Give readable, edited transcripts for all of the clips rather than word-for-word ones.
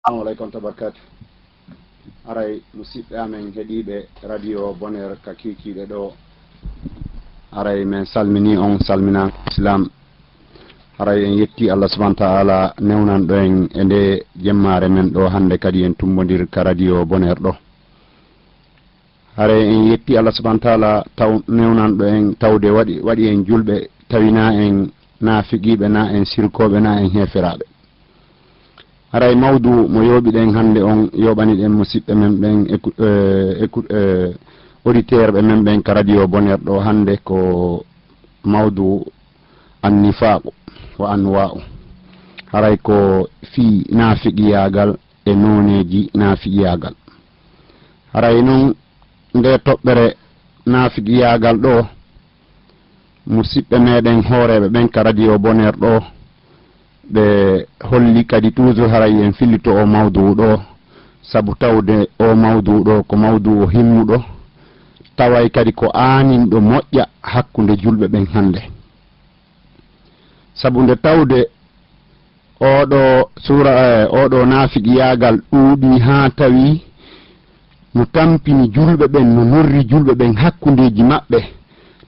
Assalamu alaikum tabarkatu. Aray musidɓe amen heɗiɓe radio bonheur ka kikiɗe ɗo. Aray men salmini on salmina islam. Aray en yetti Allah subhanahu wa ta'ala newnan ɗo en e nde jemmare men ɗo hande kadi en tumbodir ka radio bonheur ɗo. Aray en yetti Allah subhanahu wa ta'ala taw newnan ɗo en tawde waɗi en julɓe tawina en nafiqiɓe na en sirkoɓe na en heferaɓe. Aray mawdu mo yoɓiɗen hande on yoɓaniɗen musidɓe men ɓen auditeur ɓe men ɓen ka radio bonheur ɗo hande ko mawdu annifaqu wa anwa'u. Haray ko fi nafiqiyagal e noneji nafiqiyagal. Haray noon nde toɓɓere nafiqiyagal ɗo musidɓe meɗen hooreɓe ɓen ka radio bonheur ɗo ɓe holli kadi toujours haray en fillito o mawdu ɗo sabu tawde o mawdu ɗo ko mawdu o himmuɗo taway kadi ko aaninɗo moƴƴa hakkunde julɓe ɓen hande. Sabu nde tawde oɗo sura oɗo nafiqiyagal ɗuuɗi ha tawi no tampini julɓe ɓen no norri julɓe ɓen hakkundeji maɓɓe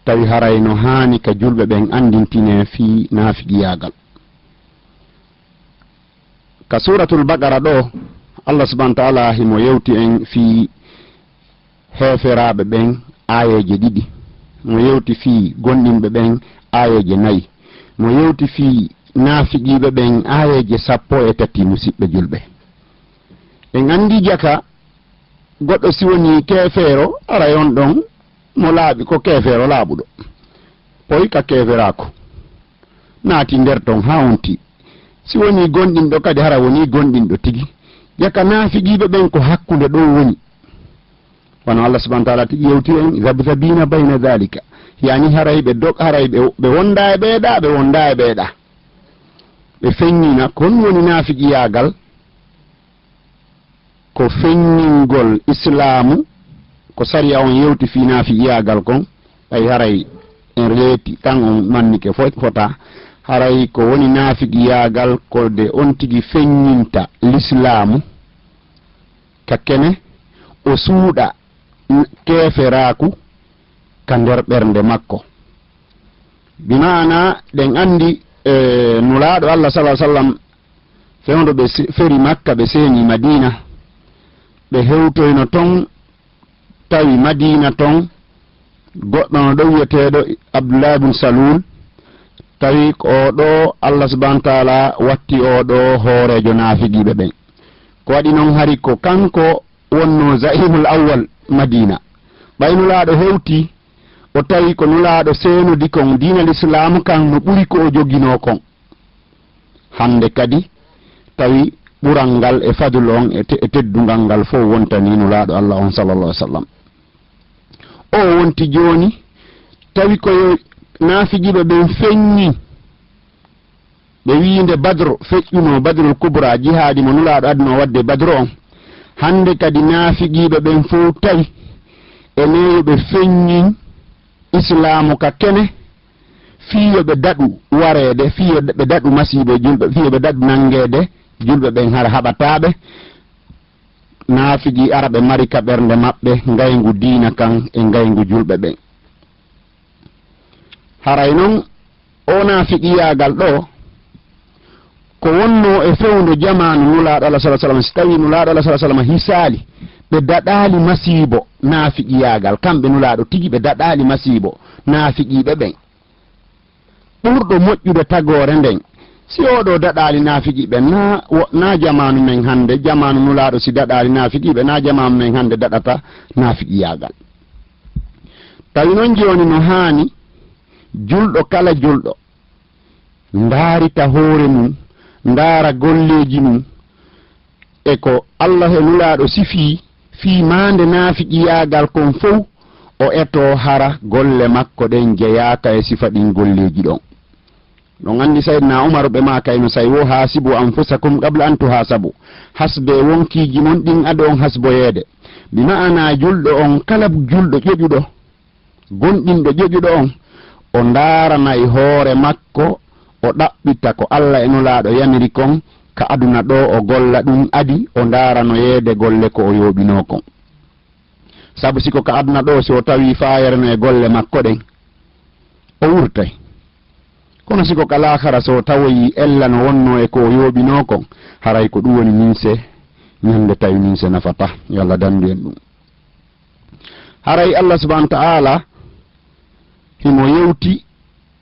tawi haray no haani ka julɓe ɓen andintine fi nafiqiyagal. Ka suratul baqara ɗo Allah subhanahu wa ta'ala himo yewti en fi heferaɓe ɓen ayeje ɗiɗi, mo yewti fi gonɗinɓe ɓen ayeje 4, mo yewti fi nafiqiɓe ɓen ayeje 13 musidɓe julɓe. En andi jaka goɗɗo si woni kefeero aray on ɗon mo laaɓi ko kefeero laaɓuɗo poy ka keferako naati nder ton ha onti. Si woni gonɗinɗo kadi hara woni gonɗinɗo tigi jaka nafiqiɓe ɓen ko hakkunde ɗo woni wono Allah subhanahu wa ta'ala tigi yewti en zabzabina bayna dhalika, yani haray ɓe wonda e ɓeeɗa ɓe wonda e ɓeeɗa ɓe feññina kon woni nafiqiyagal ko feññingol islamu ko sariya on yewti fi nafiqiyagal kon ɓay haray en reeti tan on mannike fota haray ko woni nafiqiyagal ko de on tigi feññinta l'islamu kakkene o suuɗa keferaku ka nder ɓernde makko. Bimana ɗen andi nulaaɗo Allah sallallahu alaihi wasallam fewndo ɓe feri makka ɓe seeni madina ɓe hewtoyno ton tawi madina ton goɗɗo no ɗo wiyeteɗo Abdullah ibn Salul tawi ko ɗo Allah subhanahu wa ta'ala watti oɗo hoorejo nafiqiɓe ɓen ko waɗi noon hari ko kanko wonno zahimul awwal madina ɓay nulaaɗo hewti o tawi ko nulaaɗo seenodi kon diina l'islamu kan no ɓuri ko o jogino kon hande kadi tawi ɓural ngal e fadul on e teddungal ngal fof wontani nulaaɗo Allah on sallallahu alaihi wasallam. O wonti joni tawi koyo nafiqiɓe ɓen feññi ɓe wiinde badro feƴƴuno badrul kubra jihaadi mo nulaaɗo adno wadde badro on hande kadi nafiqiɓe ɓen fof tawi eneyo ɓe feññi islamu ka kene fiyo ɓe daɗu wareede fiyo ɓe daɗu masibo julɓe fiyo ɓe daɗu nangede julɓe ɓen har haɓataɓe nafiqi araɓe mari ka ɓernde maɓɓe ngaygu diina kan e ngaygu julɓe ɓen. Haray noon o nafiqiyagal ɗo ko wonno e fewndo jamanu nulaaɗo Allah sallallahu alaihi wasallam si tawi nulaaɗo Allah sallallahu alaihi wasallam hisaali ɓe daɗali masibo nafiqiyagal kamɓe nulaaɗo tigi ɓe daɗali masibo nafiqiɓe ɓen ɓurɗo moƴƴude tagore nden si oɗo daɗali nafiqiɓe na jamanu men hande jamanu nulaaɗo si daɗali nafiqiɓe na jamanu men hande daɗata nafiqiyagal. Tawi noon joni no haani julɗo kala julɗo ndaarita hoore mum ndaara golleji mum e ko Allah e nulaaɗo sifi fi mande nafiqiyagal kon fof o eto hara golle makko ɗen jeyaka e sifa ɗin golleji ɗon. ɗon andi sayyidina Umar ɓe ma kayno say wo hasibu anfusakum qabla an tuhasabu hasbe wonkiji mon ɗin aɗo on hasboyeede bi ma'ana julɗo on kala julɗo ƴoƴuɗo gonɗinɗo ƴoƴuɗo on o ndaarana e hoore makko o ɗaɓɓita ko Allah e nulaaɗo yamiri kon ka aduna ɗo o golla ɗum adi o ndaarano yeede golle ko o yooɓinoo kon. Sabu siko ka aduna ɗo si o tawi faayerno e golle makko ɗen o wurtay, kono siko ka laakara so tawoyi ella no wonno e ko o yooɓinoo kon haray ko ɗum woni minse ñande tawi minse nafata. Yo Allah dandu en ɗum. Haray Allah subhanahu wa ta'ala himo yewti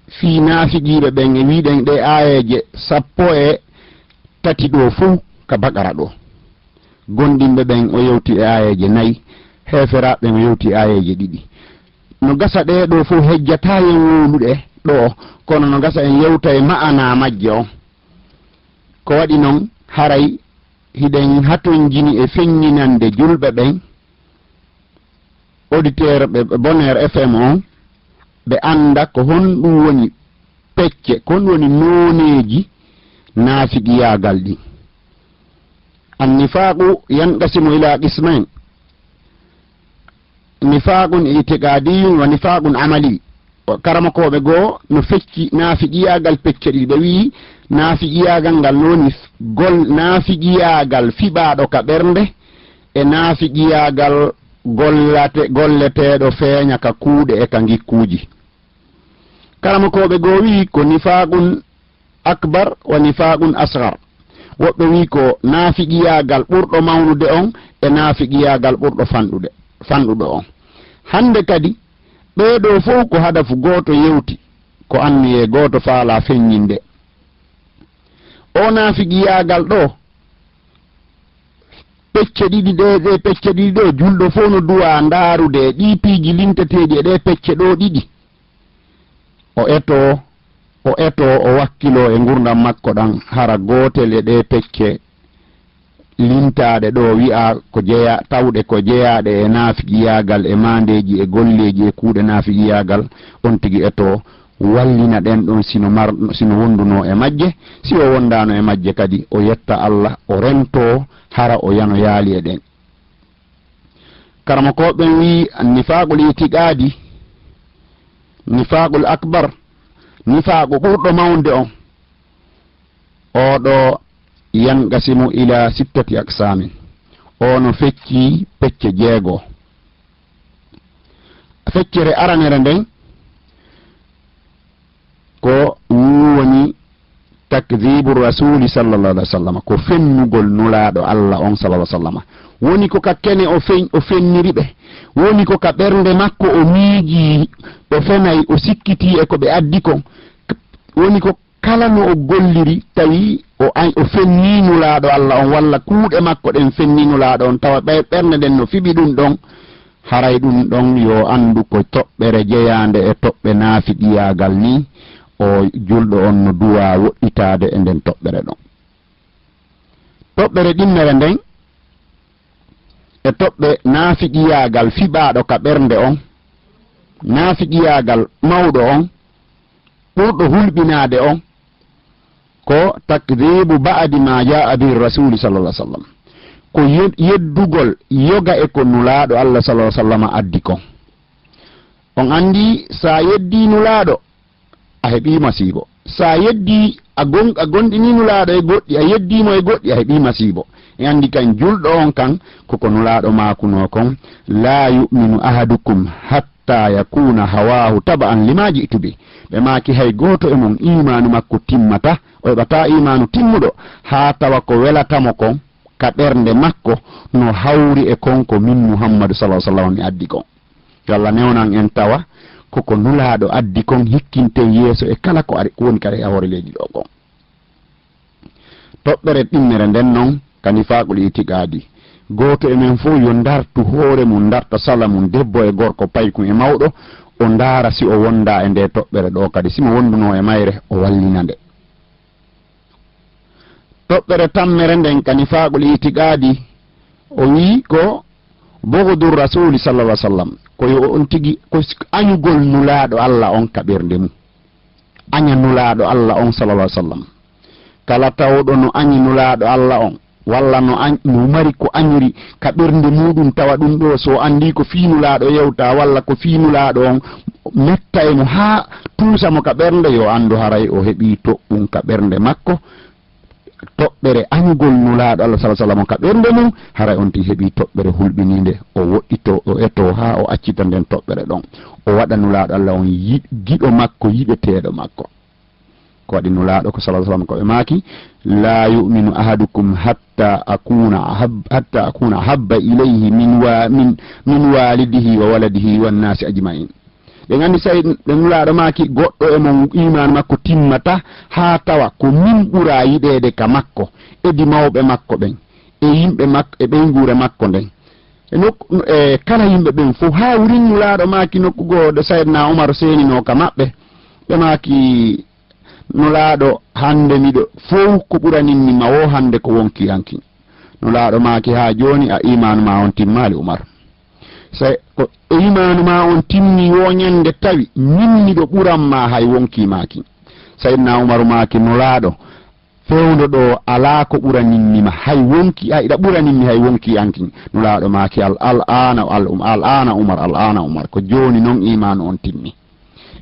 fii naafiqiiɓe ɓen e wiiɗen ɗe aayeje 13 ɗo fuu ka Bakara ɗo. Gonɗinɓe ɓen o yewti e aayeje 4, heeferaɓe ɓen o yewti e aayeje 2. No gasa ɗe ɗo fuu hejjata en wowluɗe ɗo, kono no gasa en yewta e ma'ana majje on. Ko waɗi noon haray hiɗen haton jini e feññinande julɓe ɓen auditeur ɓe Bonheur FM on ɓe anda ko honɗum woni pecce, ko honɗum woni nooneji naafiqiyagal ɗi. Annifaqu yanqasimu ila qismain, nifaqun itiqadiyun wa nifaqun amali. Karamakoɓe goo no fecci naafiqiyagal pecce ɗiɗi. Ɓe wi naafiqiyagal ngal noni naafiqiyagal fiɓaɗo ka ɓernde e naafiqiyagal golleteɗo feeña ka kuuɗe e ka gikkuji. Karamakoɓe goo wi ko nifaqun akbar wa nifaqun asghar. Woɓɓe wi ko naafiqiyagal ɓurɗo mawnude on e naafiqiyagal ɓurɗo fanɗuɗo on. Hande kadi ɓeeɗo fof ko hadafu gooto yewti ko anni e gooto faala feññinde. O naafiqiyagal ɗo pecce ɗiɗi ɗe pecce ɗiɗi ɗo julɗo fof no duwa ndaarude ɗi piiji linteteeɗi e ɗe pecce ɗo ɗiɗi. O eto o wakkilo e gurdam makko ɗan hara gootel e ɗe pecce lintaɗe ɗo wi'a ko jeya tawɗe ko jeyaɗe e naafiqiyagal e mandeji e golleji e kuuɗe naafiqiyagal, on tigi eto wallina ɗen ɗon sino wonduno e majje. Si o wondano e majje kadi o yetta Allah, o rento hara o yano yaali e ɗen. Karamakoɓen wi nifaqul itiqadi, nifaqul akbar, nifaqu ɓurɗo mawde on, oɗo yanqasimu ila 6 aqsamin. Ono fecci pecce 6. Feccere aranere nden ko woni takdhibu rasuli sallallahu alaihi wasallam, ko fennugol nulaɗo Allah on sallallahu alaihi wasallam. Woni ko ka kene o fenniri ɓe, woni ko ka ɓernde makko o miiji, o fenayi, o sikkiti e ko ɓe addi kon. Woni ko kala no o golliri tawi o fenni nulaɗo Allah on, walla kuuɗe makko ɗen fenni nulaɗo on, tawa ɓernde ɗen no fiɓi ɗum ɗon. Haray ɗum ɗon yo andu ko toɓɓere jeyande e toɓɓe naafiqiyagal ni o julɗo on no duwa woɗɗitade e nden toɓɓere ɗon. Toɓɓere ɗimmere nden e toɓɓe naafiqiyagal fiɓaɗo ka ɓernde on, naafiqiyagal mawɗo on, ɓurɗo hulɓinade on, ko takdhibu ba'di ma jaa bi rasuli sallallahu alaihi wasallam, ko yeddugol yoga e ko nulaɗo Allah sallallahu alaihi wasallam addi kon. On andi sa yeddi nulaɗo a heɓi masibo, sa yeddi a gonɗini nulaɗo e goɗɗi, a yeddimo e goɗɗi a heɓi masibo. E andi kan julɗo on kan koko nulaɗo makuno kon, la yu'minu ahadukum hatta yakuna hawahu taba'an lima ji'tu bi. Ɓe maki hay goto e mon imanu makko timmata, o heɓata imanu timmuɗo ha tawa ko welatamo kon ka ɓernde makko no hawri e konko min Muhammadu sallallahu alaihi wasallam ni addi kon. Allah newnan en tawa koko nulaɗo addi kon hikkinte yeeso e kala ko woni kare a hoore leydi ɗo kon. Toɓɓere ɗimmere nden noon ka nifaqul itiqadi. Goto e men fof yo dartu hoore mum, darta sala mum, debbo e gorko, paykum e mawɗo, o ndaara si o wonda e nde toɓɓere ɗo kadi simo wonduno e mayre o wallina nde. Toɓɓere tammere nden ka nifaqul itiqadi o wi ko bughdur rasuli sallallahu alaihi wasallam, ko yo on tigi ko añugol nulaɗo Allah on ka ɓernde mum, aña nulaɗo Allah on sallallahu alaihi wasallam. Kala tawɗo no añi nulaɗo Allah on, walla no mari ko añiri ka ɓernde muɗum, tawa ɗum ɗo so andi ko fiinulaɗo yewta, walla ko fiinulaɗo on metta e mo ha tuusamo ka ɓernde, yo andu haray o heɓi toɓɓum ka ɓernde makko. toɓɓere añugol nulaaɗo Allah sallallahu alaihi wasallam ka ɓernde mum haray on ti heɓi toɓɓere hulɓininde o woɗɗito o eto ha o accita nden toɓɓere ɗon o waɗa nulaaɗo Allah on giɗo makko yiɓeteeɗo makko ko waɗi nulaaɗo ko sallallahu alaihi wasallam ko ɓe maaki la yu'minu ahadukum hatta akuna habba ilayhi min walidihi wa waladihi wan nasi ajma'in ɓe gandi say ɓe nulaaɗo maaki goɗɗo e mon iman makko timmata ha tawa ko min ɓura yiɗede ka makko edi mawɓe makko ɓen e yimɓe makko e ɓeygure makko nden e kala yimɓe ɓen fof ha wurin nulaaɗo maaki nokkugo de saydna Umar senino ka maɓɓe ɓe maaki nulaaɗo hande miɗo fof ko ɓuraninmi ma wo hande ko wonki yanki nulaaɗo maaki ha joni a imanu ma on timmali Umar say ko imanu ma on timmi woñande tawi min miɗo ɓuranma hay wonki maki sayyidna Umaru maaki nulaaɗo fewndo ɗo ala ko ɓuraninmima hay wonki iɗa ɓuraninmi hay wonki yanki nulaaɗo maaki al'ana Umar ko joni noon imanu on timmi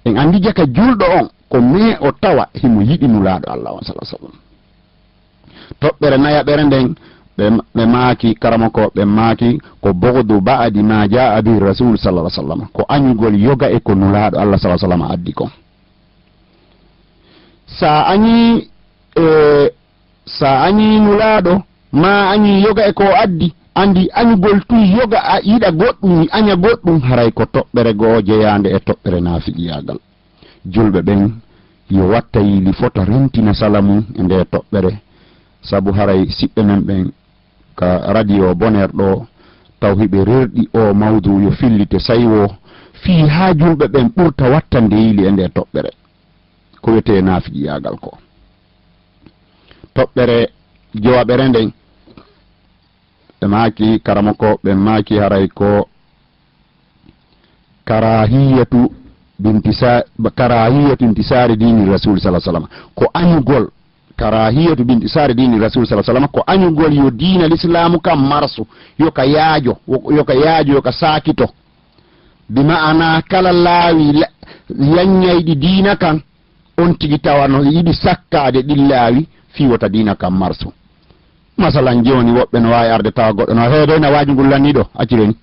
en andi jaka julɗo on ko me o tawa himo yiɗi nulaaɗo Allah on sallallahu alaihi wasallam toɓɓere nayaɓere nden ɓe maaki karama ko ɓe maaki ko bogdu ba'di ma jaa bi rasul sallallahu alaihi wasallam ko añugol yoga e ko nulaaɗo Allah sallallahu alaihi wasallam addi kon sa añi nulaaɗo ma añi yoga e ko addi andi añugol tun yoga a yiɗa goɗɗum aña goɗɗum haray ko toɓɓere goo jeyande e toɓɓere naafiqiyagal julɓe ɓen yo watta yili fota rentina salamu e nde toɓɓere sabu haray siɓɓe men ɓen ka radio Boner ɗo taw hiɓe rerɗi o mawdu yo fillite saywo fi ha julɓe ɓen ɓurta watta nde yili e nde toɓɓere ko wiyete naafiqiyagal ko toɓɓere jowaɓere nden ɓe maaki karama ko ɓe maaki haray ko karahiyatu intisari dini rasul sallallahu alaihi wasallam ko añugol karahiyatu bintisari dini rasul sallallahu alaihi wasallam ko añugol yo diina l'islamu kam marsu yoka yaajo yoka sakito bima'ana kala laawi yaññayɗi diina kan on tigi tawa no yiɗi sakkade ɗin laawi fiwota diina kam marsu masalan joni woɓɓe no wawi arde tawa goɗɗo no heedo na waaju ngol lanniɗo accireni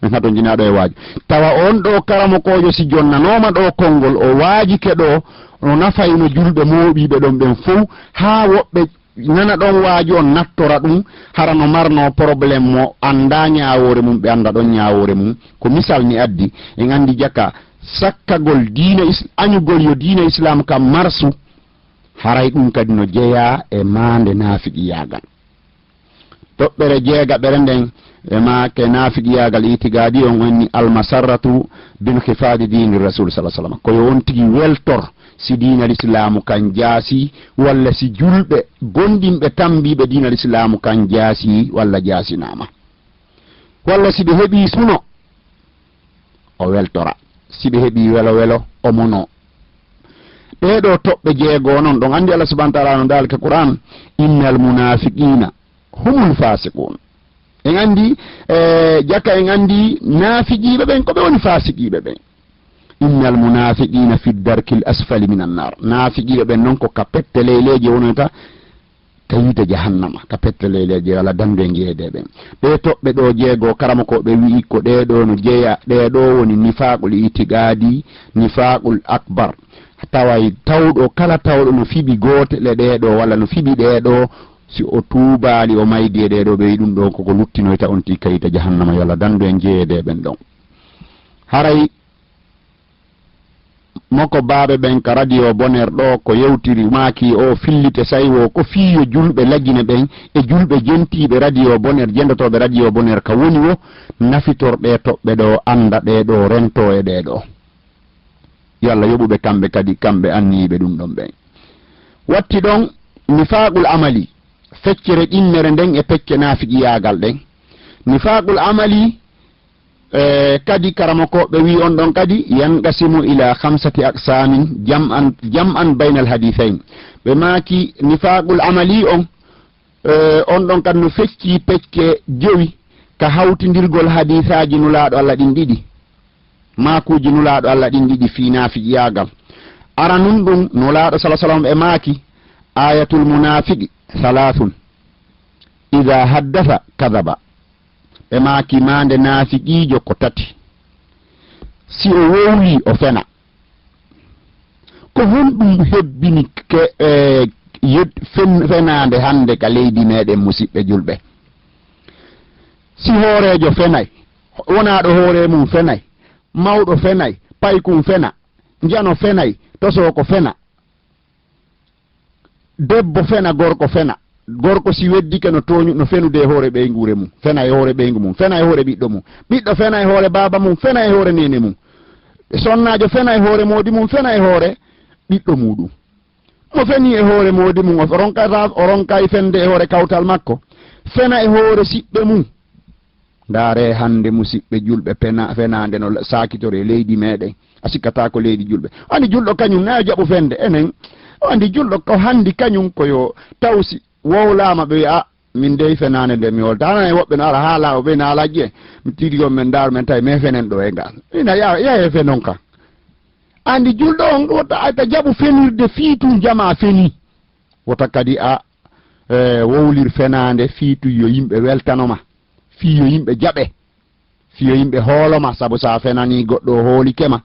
min hato jinaɗo e waaju tawa on ɗo karamo kojo si jonnanoma ɗo konngol o waajike ɗo no nafayno julɓe mooɓiɓe ɗon ɓen fof ha woɓɓe nana ɗon waaju on nattora ɗum hara no marno probléme mo anda ñawore mum ɓe anda ɗon ñawore mum ko misal ni addi en andi jaka sakkagol diina añugol yo diina islam kam marsu haray ɗum kadi no jeeya e mande naafiqiyagal toɓɓere jeegaɓere nden e maake naafiqiyagal itigadi on wonni almasarratu binhifadi dini rasul sallallahu alaihi wasallam koyo on tigi weltor si diina l'islamu kan jaasi walla si julɓe gondinɓe tambiɓe diina l'islamu kan jaasi walla jaasinama walla si ɓe heeɓi suno o weltora si ɓe heeɓi welo o mono ɗeɗo toɓɓe jeego noon ɗon andi Allah subhanahu wa ta'ala no dalika Qur'an innal munafiqina humul fasiqun en andi jaka en andi naafiqiɓe ɓen ko ɓe woni fasiqiɓe ɓen innal munafiqina fi darkil asfali minan nar naafiqiɓe ɓen noon ko ka pette leyleje wonota tawide jahannama ka pette leyleje wala damde jeede ɓen ɓe toɓɓe ɗo jeego karama ko ɓe wi'i ko ɗeɗo no jeeya ɗeɗo woni nifaqul itigadi nifaqul akbar taway tawɗo kala tawɗo no fiɓi gootele ɗeɗo walla no fiɓi ɗeɗo si o tuubaali o maydi e ɗeɗo ɓe wi ɗum ɗo koko luttinoyta on ti kayita jahannama yo Allah dandu en jeeyede ɓen ɗon haray moko baaɓe ɓen ka radio Boner ɗo ko yewtiri maaki o fillite saywo ko fiyo julɓe laggine ɓen e julɓe jentiɓe radio Boner jendotoɓe radio Boner ka woni wo nafitorɗe toɓɓe ɗo anda ɗeɗo rento e ɗeɗo yo Allah yoɓuɓe kamɓe kadi kamɓe anniɓe ɗum ɗon ɓen watti ɗon nifaqul amali feccere ƴimmere nden e pecce naafiqiyagal ɗen nifaqul amali kadi karama ko ɓe wi on ɗon kadi yanqasimu ila 5 aqsamin jam'an bainal hadithain ɓe maaki nifaqul amali on ɗon kadi no fecci pecce jowi ka hawtindirgol hadithaji nulaaɗo Allah ɗin ɗiɗi maakuji nulaaɗo Allah ɗin ɗiɗi fi naafiqiyagal ara nun ɗum nulaaɗo sallallahu alaihi wasallam e maaki ayatul munafiqi salasun idha haddatha kadhaba e maki mande nafiqijo ko tati si o wowli o fena ko honɗum hebbini fenande hande ka leydi meɗen musidɓe julɓe si hoorejo fenay wonaɗo hoore mum fenay mawɗo fenay paykum fena njano fenay tosoko fena debbo fena gorko fena gorko si weddike no toñu no fenude e hoore ɓeygure mum fena e hoore ɓeygu mum fena e hoore ɓiɗɗo mum ɓiɗɗo fena e hoore baba mum fena e hoore nene mum sonnajo fena e hoore moodi mum fena e hoore ɓiɗɗo muɗum mo feni e hoore moodi mum o ronkay fende e hoore kawtal makko fena e hoore siɓɓe mum ndaare hande musidɓe julɓe fenande no sakitore leydi meɗen a sikkata ko leydi julɓe andi julɗo kañum nayo jaɓu fende enen andi julɗo ko handi kañum koyo tawsi wowlama ɓe a min dey fenande nde mi wolta anane woɓɓe no ara haala o ɓe no ala ƴe mi tiɗigon men ndaaru men tawi mais fenen ɗo e ngal ina yahe fenon kan andi julɗo on wota ayta jaɓu fenirde fiitu jama feni wota kadi a wowlir fenande fiitu yo yimɓe weltanoma fi yo yimɓe jaɓe fi yo yimɓe hooloma sabu sa fenani goɗɗo o hoolikema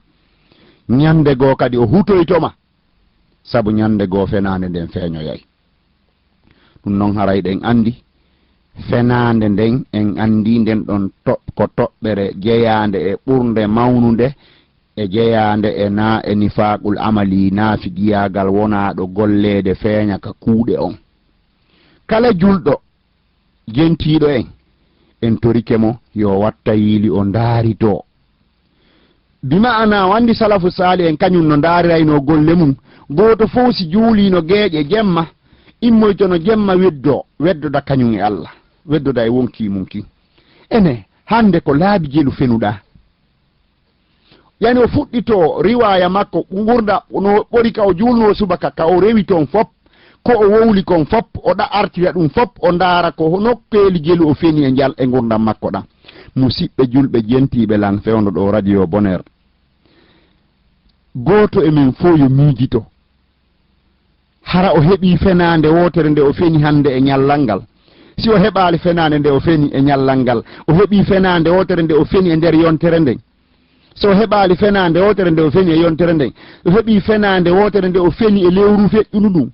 ñande goo kadi o hutoytoma sabu ñande goo fenande nden feeñoyay ɗum noon haray ɗen andi fenande nden en andi nden ɗon ko toɓɓere jeyande e ɓurde mawnude e jeyande e na e nifaqul amali naafiqiyagal wonaɗo golleede feeña ka kuuɗe on kala julɗo jentiɗo en torike mo yo watta yiili o ndaarito bima'ana wandi salafu sali en kañum no ndaarirayno golle mum gooto fof si juulino geeƴe jemma immoytono jemma weddoda kañum e Allah weddoda e wonki mum ki ene hande ko laabi jelu fenuɗa yani o fuɗɗito riwaya makko gurda no ɓori ka o julno subaka ka o rewi toon fop ko o wowli kon fop o ɗa artira ɗum fop o ndaara ko nokkeeli jelu o feni e gurdam makko ɗam musidɓe julɓe jentiɓe lan fewndo ɗo radio bonheur gooto e min fo yo miijito hara o heɓi fenande wotere nde o feni hande e ñallal ngal si o heɓali fenande nde o feni e ñallal ngal o heɓi fenande wotere nde o feni e nder yontere nden so heɓali fenande wotere nde o feni e yontere nden o heɓi fenande wotere nde o feni e lewru feƴƴunu ɗum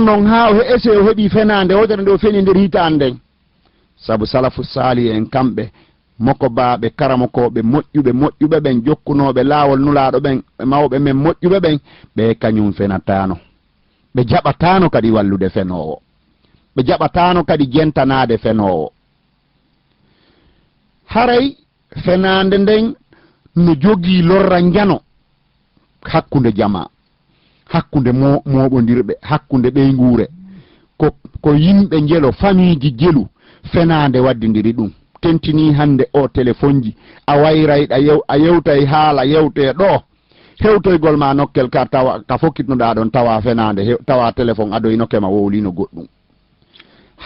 non ha o ese o heɓi fenande wotere nde o feni e nder hitande nden sabu salafu sali en kamɓe mokobaɓe karamokoɓe moƴƴuɓe ɓen jokkunoɓe laawol nulaɗo ɓen mawɓe men moƴƴuɓe ɓen ɓe kañum fenatano ɓe jaɓatano kadi wallude fenowo ɓe jaɓatano kadi jentanade fenowo haray fenande nden no jogii lorra njano hakkunde jama hakkunde moɓodirɓe hakkunde ɓeygure ko yimɓe jelo famille jelu fenande waddidiri ɗum tentini hande o téléphone ji a wayrayɗa a yewtay haala yewte ɗo hewtoygol ma nokkel ka tawa ka fokkitnoɗa ɗon tawa fenande tawa téléphone adoy nokkema wowlino goɗɗum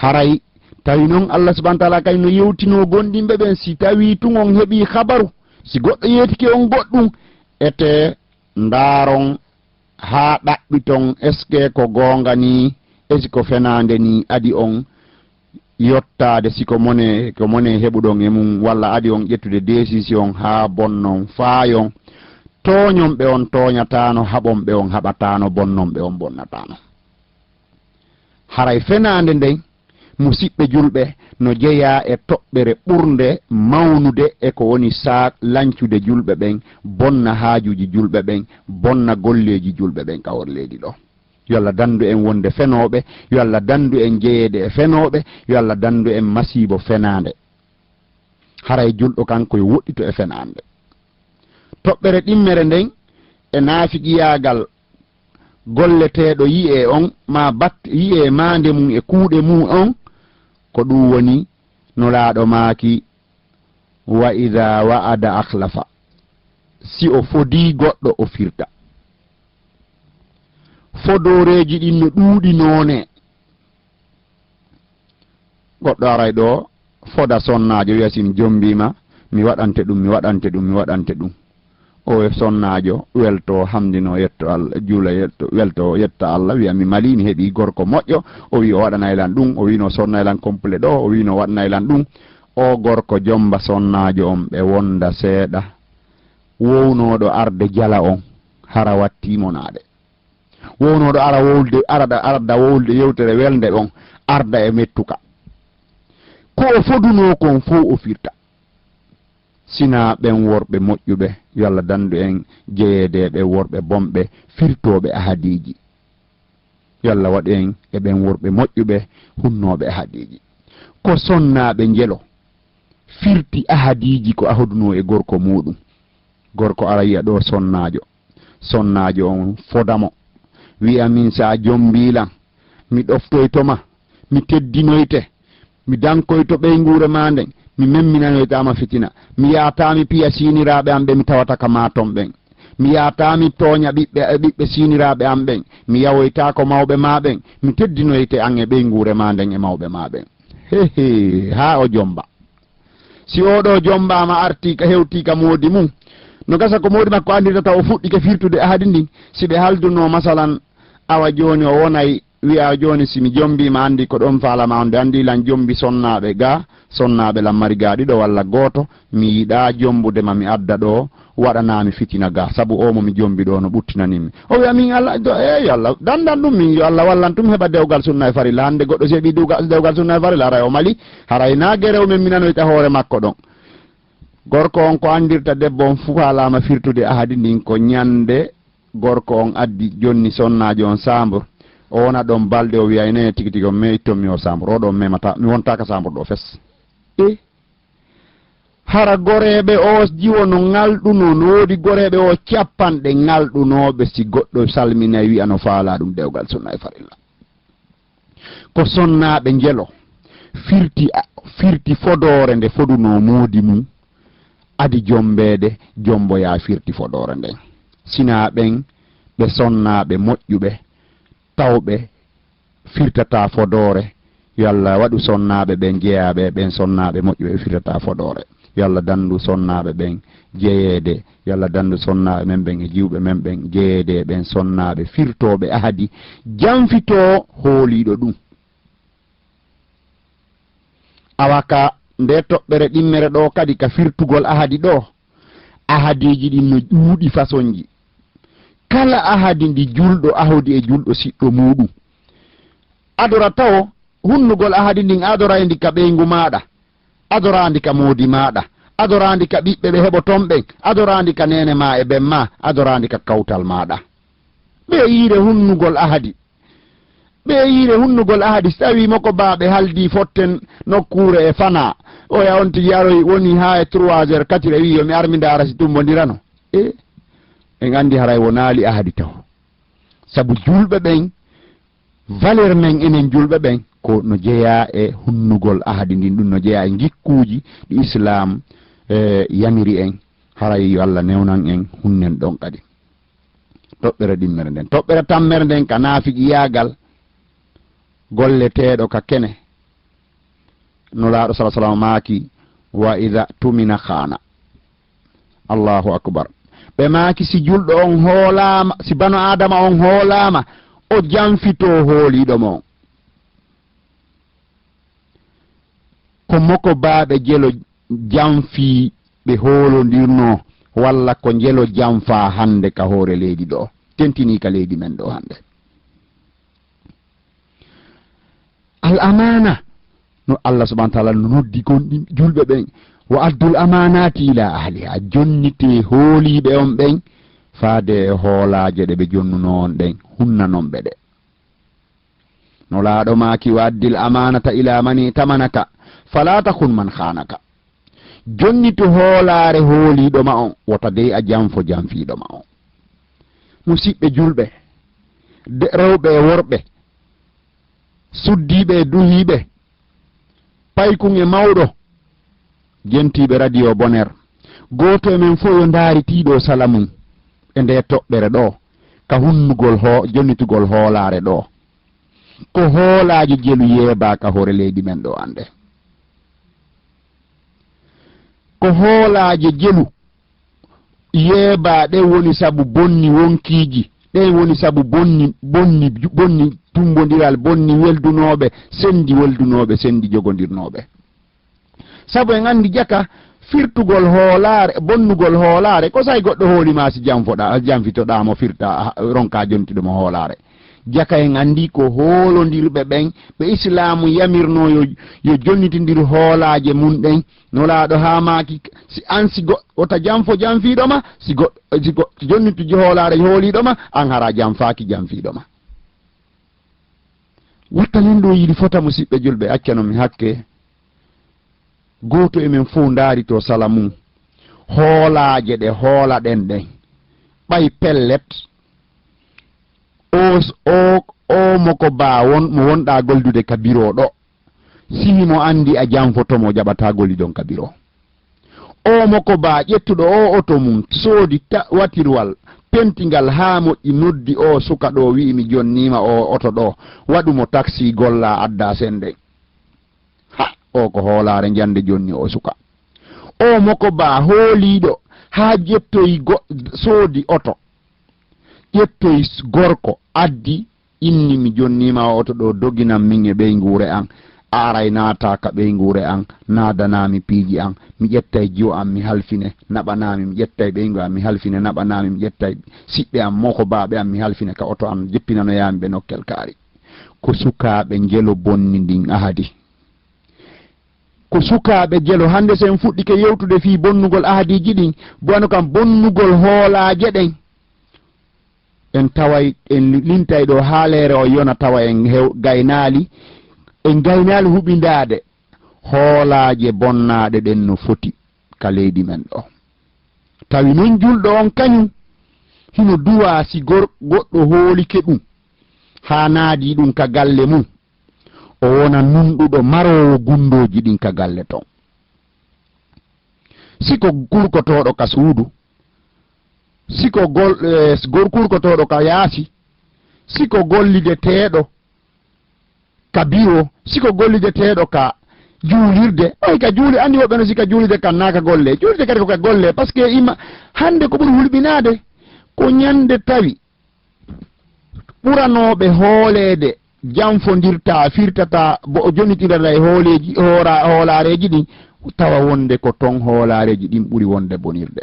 haray tawi noon Allah subahana taala kay no yewtino gonɗinɓe ɓen si tawi tun on heeɓi habaru si goɗɗo yetike on goɗɗum ete ndaron ha ɗaɓɓiton est ce que ko gonga ni est ce que fenande ni adi on yottade siko mone heɓuɗon e mum walla adi on ƴettude décision ha bonnon faayon toñon ɓe on toñatano haɓon ɓe on haɓatano bonnon ɓe on bonnatano haray fenande nden musidɓe julɓe no jeeya e toɓɓere ɓurde mawnude e ko woni sa lancude julɓe ɓen bonna haajuji julɓe ɓen bonna golleji julɓe ɓen kawor leydi ɗo yo Allah dandu en wonde fenoɓe yo Allah dandu en jeeyede e fenoɓe yo Allah dandu en masibo fenande haray julɗo kanko yo woɗɗito e fenande toɓɓere ɗimmere nden e naafiqiyagal golleteɗo yi'e on ma yi'e mande mum e kuuɗe mum on ko ɗum woni no laaɗo maaki wa ida wa'ada akhlafa si o fodi goɗɗo o firta fodoreji ɗin no ɗuuɗi noone goɗɗo aray ɗo foda sonnajo wiyasin jombima mi waɗante ɗum o e sonnajo welto hamdino yetto Allah juula yetto welto yetta Allah wiya mi mali mi heɓi gorko moƴƴo o wi o waɗanaylan ɗum o wino sonnaylan complet ɗo o wino waɗanaylan ɗum o gorko jomba sonnajo on ɓe wonda seeɗa wownoɗo arde jala on hara wattimonaɗe wownoɗo ara wowlde arda wowlde yewtere welde on arda e mettuka ko o foduno kon fo o firta sina ɓen worɓe moƴƴuɓe yo Allah dandu en jeyedeɓe worɓe bomɓe firtoɓe ahadiji yo Allah waɗu en e ɓen worɓe moƴƴuɓe hunnoɓe ahadiji ko sonnaɓe jelo firti ahadiji ko ahoduno e gorko muɗum gorko ara yiya ɗo sonnajo on fodamo wi'a min sa jombilan mi ɗoftoytoma mi teddinoyte mi dankoyto ɓeygure ma nden mi memminanoytama fitina mi yatami piya siniraɓe am ɓe mi tawata ka maton ɓen mi yatami tooña ɓiɓɓe siniraɓe am ɓen mi yawoytako mawɓe ma ɓen mi teddinoyte an e ɓeygure ma nden e mawɓe ma ɓen hehe ha o jomba si oɗo jombama artika hewtika moodi mum no gasa ko moodi makko andirtata o fuɗɗike firtude ahadi ndin si ɓe halduno masalan awa joni o wonay wi'a joni simi jombima andi ko ɗon falama onde andi lan jombi sonnaɓe ga sonnaɓe lammari ga ɗiɗo walla goto mi yiɗa jombudema mi adda ɗo waɗanami fitina ga saabu omo mi jombi ɗo no ɓuttinanimi o wi'a min Allah yo Allah dandan ɗum min yo Allah wallantum heɓa dewgal sunna e farilla hande goɗɗo seeɓi dewgal sunna e farilla haray o mali haray na guerew men minanoyta hoore makko ɗon gorko on ko andirta debbo on fu alama firtude ahadi ndin ko ñande gorko on addi jonni sonnajo on sambre o wona ɗon balɗe o wiya ene tigi tigi o me ittonmi o sambre oɗo memata mi wontaka sambre ɗo fes hara goreɓe o jiwono ngalɗuno no woodi goreɓe o capanɗe ngalɗunoɓe si goɗɗo salminayi wi'a no faala ɗum dewgal sunna e farilla ko sonnaɓe jelo firti fodore nde foduno moodi mum adi jombede jomboya firti fodore nden sina ɓen ɓe sonnaɓe moƴƴuɓe tawɓe firtata fodore yo Allah waɗu sonnaɓe ɓen jeeyaɓe ɓen sonnaɓe moƴƴuɓe firtata fodore yo Allah dandu sonnaɓe ɓen jeeyede yo Allah dandu sonnaɓe men ɓen e jiwɓe men ɓen jeeyede ɓen sonnaɓe firtoɓe ahadi janfito hooliɗo ɗum awaka nde toɓɓere ɗimmere ɗo kadi ka firtugol ahadi ɗo ahadiji ɗin no ƴuuɗi façon ji kala ahadi ndi julɗo ahodi e julɗo siɗɗo muɗum adora taw hunnugol ahadi ndin adorandi ka ɓeygu maɗa adorandi ka moodi maɗa adorandi ka ɓiɓɓe ɓe heɓo ton ɓen adorandi ka nene ma e ɓen ma adorandi ka kawtal maɗa ɓe yiire hunnugol ahadi so tawimo ko baɓe haldi fotten nokkure e fana o yawonti yaroy woni ha e 3h 4 wi yo mi armi ndara si tumbodirano en andi haray wonaali ahadi taw sabu julɓe ɓen valeur men enen julɓe ɓen ko no jeeya e hunnugol ahadi ndin ɗum no jeeya e gikkuji ɗi islam yamiri en haray yo Allah newnan en hunnen ɗon kadi toɓɓere ɗimmere nden toɓɓere tammere nden ka naafiji yaagal golleteɗo ka kene no laaɗo sallam maaki wa ida tumina khana allahu akbar ɓe maaki si julɗo on hoolama si bano adama on hoolama o janfito hooliɗo mon ko moko baaɓe jelo janfi ɓe hoolondirno walla ko jelo janfa hande ka hoore leydi ɗo tentini ka leydi men ɗo hande al amana no Allah subhanahu wa ta'ala no noddi gonɗi julɓe ɓen wa addul amanati ila ahliha jonnite hooliɓe on ɓen faade e hoolaje ɗe ɓe jonnuno on ɗen hunnanon ɓe ɗe no laaɗo maaki wa addil amanata ila mani tamanaka fala takun man khanaka jonnite hoolaare hooliɗo ma on wota dey a janfo janfiɗo ma on musidɓe julɓe rewɓe e worɓe suddiɓe e duhiɓe paykun e mawɗo jentiɓe radio bonheur goto e men fo yo daaritiɗo salamum e nde toɓɓere ɗo ka hunnugol jonnitugol hoolaare ɗo ko hoolaaji jelu yeeba ka hoore leydi men ɗo ande ko hoolaaji jelu yeeba ɗen woni sabu bonni wonkiji ɗen woni sabu bonni tumbodiral bonni weldunoɓe sendi jogodirnoɓe sabu en andi jaka firtugol hoolare bonnugol hoolare ko say goɗɗo hoolima si janfitoɗamo firta ronka jontiɗomo hoolare jaka en andi ko hoolondirɓe ɓen ɓe islamu yamirno yo jonnitindir hoolaje mum ɗen nolaaɗo ha maaki si an si wota janfo janfiɗoma si jonnituji hoolare hooliɗoma an hara janfiɗoma wattanen ɗo yiɗi fota musidɓe julɓe accanomi hakke goto emen fof ndaari to sala mum hoolaje ɗe hoolaɗen ɗen ɓay pellet o moko ba mo wonɗa goldude ka biro ɗo simo andi a janfotomo jaɓata golidon ka biro o moko ba ƴettuɗo o oto mum soodi watirwal pentingal ha moƴƴi noddi o suka ɗo wi'imi jonnima o oto ɗo waɗumo taxi golla adda sende o ko hoolare jande jonni o suka o moko ba hooliɗo ha ƴettoyi soodi oto ƴettoyi gorko addi inni mi jonnima o oto ɗo doginam min e ɓey nguure an aray naata ka ɓey nguure an nadanami piiji an mi ƴettay jiyo am mi halfine naɓanami mi ƴettay ɓeygu am mi halfine naɓanami mi ƴettay siɓɓe am moko baɓe am mi halfine ka oto am jeppinanoyami ɓe nokkel kaari ko sukaɓe jelo bonni ndin ahadi ko sukaɓe jelo hande sen fuɗɗike yewtude fi bonnugol ahadiji ɗin bono kam bonnugol hoolaje ɗen en taway en lintay ɗo haalere o yona tawa en gaynali huɓindade hoolaje bonnaɗe ɗen no foti ka leydi men ɗo tawi non julɗo on kañum hino duwa si goɗɗo hoolike ɗum ha naadi ɗum ka galle mum o wona nunɗuɗo marowo gundoji ɗin ka galle ton siko kurkotoɗo ka suudu siko kurkotoɗo ka yaasi siko gollide teeɗo ka biro siko gollide teeɗo ka juulirde oy ka juuli andi woɓɓe no sika juulide kan naka golle juulide kadi ko ka golle par ce que ima hande ko ɓuri hulɓinade ko ñande tawi ɓuranoɓe hoolede janfodirta firtata bo jonnitirata e hoolareji ɗin tawa wonde ko ton hoolareji ɗin ɓuri wonde bonirde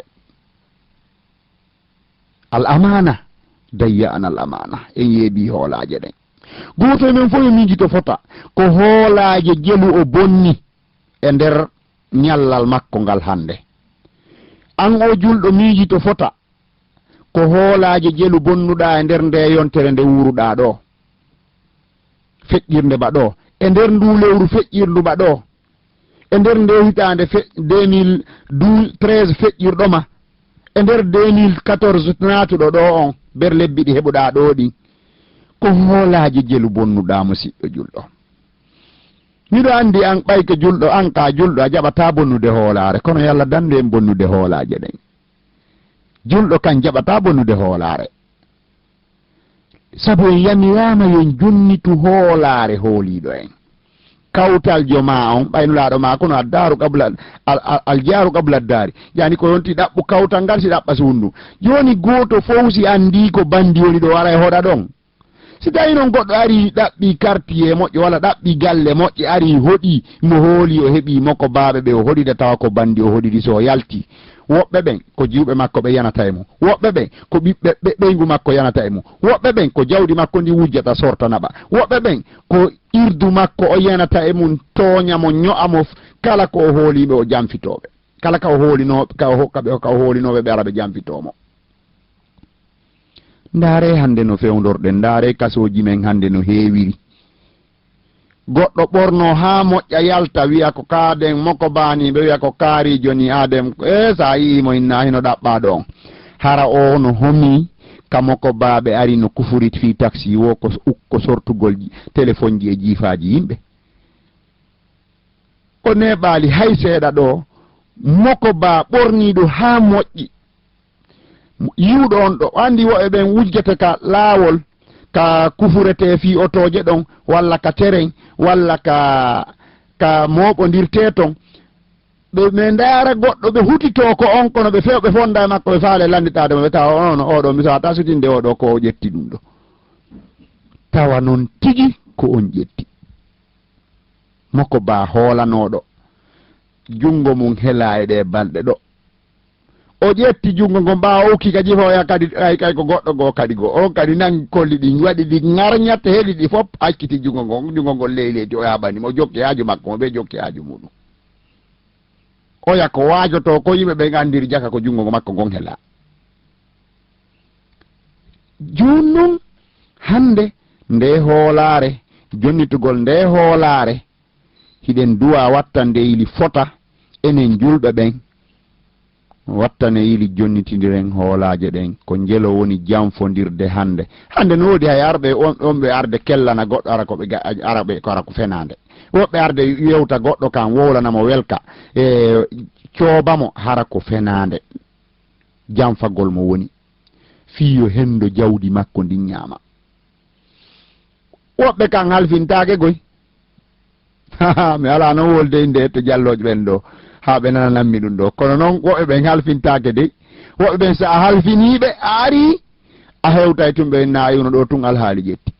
al amana dayya'ana al amana en yeebi hoolaje ɗen goto men fof yo miijito fota ko hoolaje jelu o bonni e nder ñallal makko ngal hande an o julɗo miijito fota ko hoolaje jelu bonnuɗa e nder nde yontere nde wuruɗa ɗo feƴƴirde ba ɗo e nder ndu lewru feƴƴirdu ba ɗo e nder nde hitande 2013 feƴƴirɗoma e nder 2014 natuɗo ɗo on ber lebbi ɗi heɓuɗa ɗo ɗi ko hoolaje jelu bonnuɗa musidɗo julɗo miɗo andi an ɓayke julɗo an ka julɗo a jaɓata bonnude hoolare kono yalla dande en bonnude hoolaje ɗen julɗo kan jaɓata bonnude hoolare sabu en yamirama yon jonnitu hoolare hooliɗo en kawtal joma on ɓaynulaɗo ma kono addaru qabla al jaaru qabla daari yani ko yonti ɗaɓɓu kawtal ngal si ɗaɓɓa sundu joni goto fowsi andi ko bandi woni ɗo wara e hoɗa ɗon si tawi noon goɗɗo ari ɗaɓɓi quartier moƴƴo walla ɗaɓɓi galle moƴƴe ari hoɗi mo hooli o heeɓi makko baaɓe ɓe o hoɗide tawa ko bandi o hoɗiɗi so yalti woɓɓe ɓen ko jiwɓe makko ɓe yanata e mum woɓɓe ɓen ko ɓiɓɓe ɓeygu makko yanata e mum woɓɓe ɓen ko jawdi makko ndi wujjata sorta naɓa woɓɓe ɓen ko irdu makko o yanata e mum tooñamo ño'amo kala ko o hooliɓe o janfitoɓe kala ka o hoolinoɓe ka o hoolinoɓe ɓe ara ɓe janfitomo ndaare hande no fewdorɗen ndaare kasoji men hande no heewiri goɗɗo ɓorno ha moƴƴa yalta wiya ko kaaden moko baniɓe wiya ko kaarijo ni adem sa yiimo inna hino ɗaɓɓa ɗon hara o no homi kamoko baaɓe ari no kufurit fi taxi wo ko sortugol téléphone ji e jiifaji yimɓe ko neɓaali hay seeɗa ɗo moko ba ɓorniɗo ha moƴƴi yiwɗo on ɗo andi woɓe ɓen wujjete ka laawol ka kufurete fi otoje ɗon walla ka terrain walla ka moɓodirte ton ɓe ndara goɗɗo ɓe hutito ko on kono ɓe few ɓe fonda e makko ɓe faale landitade mo ɓe tawa on oɗo misa tasitinde oɗo ko o ƴetti ɗum ɗo tawa noon tigi ko on ƴetti moko ba hoolanoɗo jungo mum hela e ɗe balɗe ɗo o ƴetti jungo ngo mbawa ukki kadi hoya kadi kay ko goɗɗo go kadi go on kadi nangi kolli ɗi waɗi ɗi ŋarñatte heɗi ɗi fof acciti jungo ngol leyleti o yaɓani mo jokki haaju makko mo ɓe jokki haaju muɗum oya ko waajoto ko yimɓe ɓe andiri jaka ko jungo ngo makko ngon hela junnum hande nde hoolare jonnitugol nde hoolare hiɗen duwa watta nde yili fota enen julɓe ɓen wattane yili jonnitidiren hoolaje ɗen ko jelo woni janfodirde hande no woodi hay arɓe on ɓe arde kellana goɗɗo ara koɓe araɓe ko ara ko fenade woɓɓe arde yewta goɗɗo kan wowlanamo welka e coobamo hara ko fenade janfagol mo woni fiyo hendo jawdi makko ndi ñaama woɓɓe kan halfintake goy mi ala no wolde nde to jalloje ɓen ɗo ha ɓe nananammi ɗum ɗo kono noon woɓɓe ɓen halfintake de woɓɓe ɓen sa a halfiniɓe a ari a hewtay tun ɓe nayuno ɗo tun alhaali ƴetti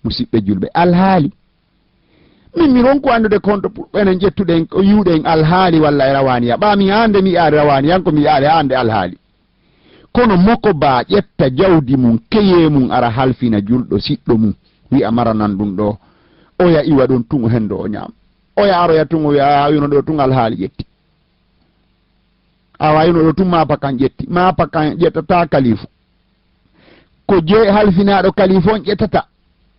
musidɓe julɓe alhaali min ronko andude compte pour ɓenen ƴettuɗen ko yiwɗen alhaali walla e rawaniya ɓami hande mi yaari rawaniyan ko mi yaari hande alhaali kono moko ba ƴetta jawdi mum keye mum ara halfina julɗo siɗɗo mum wi'a maranan ɗum ɗo oya iwa ɗon tun hendo o ñaam oya aroya tun o wiya awino ɗo tun alhaali ƴetti awayino ɗo tun mapa kan ƴetti mapa kan ƴettata kalifu ko je halfinaɗo kalifu on ƴettata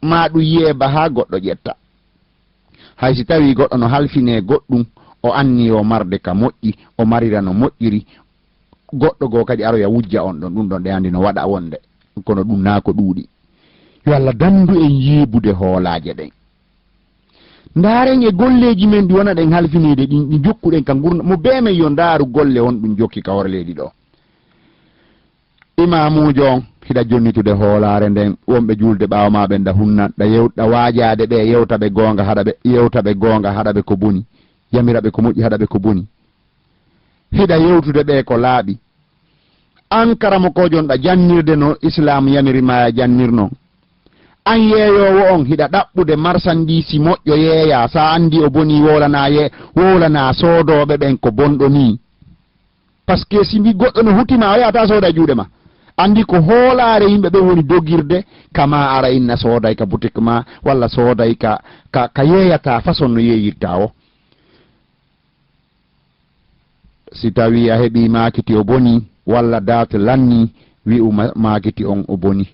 ma ɗum yeeba ha goɗɗo ƴetta hay si tawi goɗɗo no halfine goɗɗum o anni o marde ka moƴƴi o marira no moƴƴiri goɗɗo go kadi aroya wujja on ɗon ɗum ɗon ɗe andi no waɗa wonde kono ɗum na ko ɗuuɗi yo Allah dandu en yeebude hoolaje ɗen ndaren e golleji men ɗi wona ɗen halfinide ɗi jokkuɗen ka gurna mo be men yo ndaaru golle on ɗum jokki ka horleɗi ɗo imamujo on hiɗa jonnitude hoolare nden wonɓe julde ɓawa ma ɓen da hunnanɗa yewɗa waajade ɓe yewtaɓe gonga haɗaɓe yewtaɓe gonga haɗaɓe ko boni yamiraɓe ko moƴƴi haɗaɓe ko boni hiɗa yewtude ɓe ko laaɓi an karamo ko jonɗa jannirde no islam yamirima jannirno an yeeyowo on hiɗa ɗaɓɓude marchandise moƴƴo yeeya sa andi o boni wolana soodoɓe ɓen ko bonɗo ni par ce que si mbi goɗɗo no hutima o yata sooda e juuɗe ma andi ko hoolare yimɓe ɓe woni dogirde kama ara inna sooday ka boutique ma walla sooday ka yeeyata façon no yeeyirta o si tawi a heeɓi makiti o boni walla date lanni wi'u makiti on o boni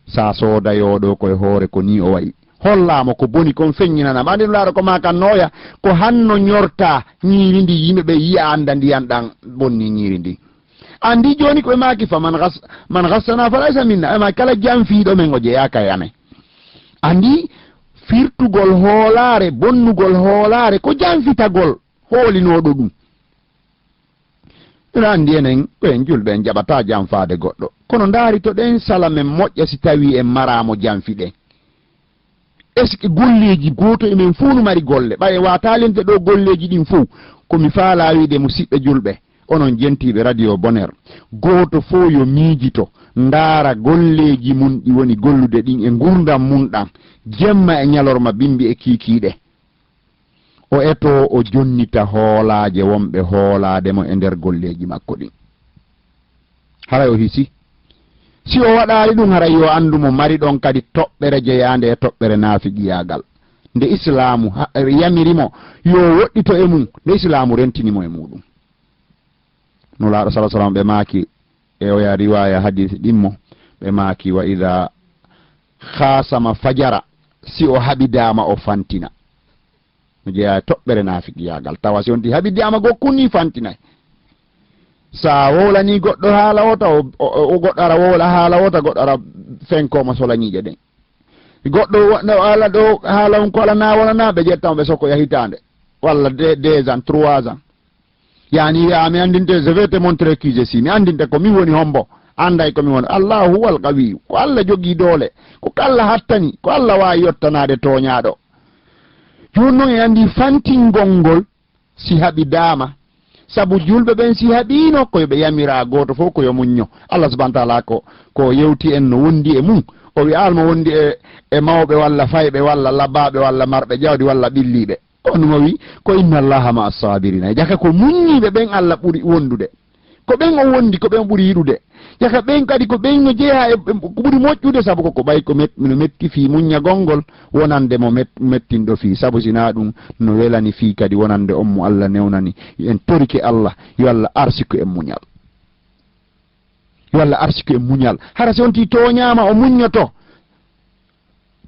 sa soodayoɗo koye hoore ko ni o wayi hollamo ko boni kon feññinanam andi no laaɗo ko makannoya ko hanno ñorta ñiiri ndi yimɓe ɓe yiya anda ndiyan ɗan bonni ñiiri ndi andi joni koɓe maki fa man gassana falaysa minna ema kala janfiiɗo men o jeyaka e amen andi firtugol hoolare bonnugol hoolare ko janfitagol hoolinoɗo ɗum ina andi enen ɓen julɓe en jaɓata janfade goɗɗo kono ndaari to ɗen sala men moƴƴa si tawi en maramo janfiɗen est ce que golleji goto emen fuu no mari golle ɓaye watalente ɗo golleji ɗin fuu komi faala wiide musidɓe julɓe onon jentiɓe radio bonheur goto fo yo miijito ndaara golleji mum ɗi woni gollude ɗin e gurdam mum ɗam jemma e ñalorma bimbi e kiikiiɗe o eto o jonnita hoolaje wonɓe hoolademo e nder golleji makko ɗin haray o hisi si o waɗali ɗum haray yo andumo mari ɗon kadi toɓɓere jeyande e toɓɓere naafiqiyagal nde islamu yamirimo yo woɗɗito e mum nde islamu rentinimo e muɗum no laaɗo sala sallam ɓe maaki e oya riwaya hadith ɗimmo ɓe maaki wa ida khasama fajara si o haɓidama o fantina no jeeya toɓɓere naafiqiyagal tawa si on ti haɓidama gokkuni fantinay sa wolani goɗɗo haala wota o goɗɗo ara wola haala wota goɗɗo ara fenkoma solañiƴe ɗen goɗɗo ala ɗo haala on ko ala na wolana ɓe ƴettama ɓe sokko yahitande walla 2 ans 3 ans yani wiya mi andinte je vais te montrer qui je suis mi andinte ko mi woni hombo anday ko mi woni allahu huwal qawiyu ko Allah jogii doole ko Allah hattani ko Allah wawi yottanade toñaɗo joni noon e andi fantingol ngol si haɓi dama sabu julɓe ɓen si haɓino koyeɓe yamira goto fof koyo muñño Allah subahana taala ko yewti en no wondi e mum o wi almo wondi e mawɓe walla fayɓe walla labbaɓe walla marɓe jawdi walla ɓilliɓe on mo wi ko inna allaha ma assabirina jaka ko muññiɓe ɓen Allah ɓuuri wondude ko ɓen o wondi ko ɓen ɓuuri yiɗude jaka ɓen kadi ko ɓen no jeeya ko ɓuuri moƴƴude sabu koko ɓay ko no metti fii muññagol ngol wonande mo mettinɗo fii sabu sina ɗum no welani fii kadi wonande on mo Allah newnani en torike Allah yo Allah arsiko en muñal yo Allah arsiko en muñal hara so wonti toñama o muññoto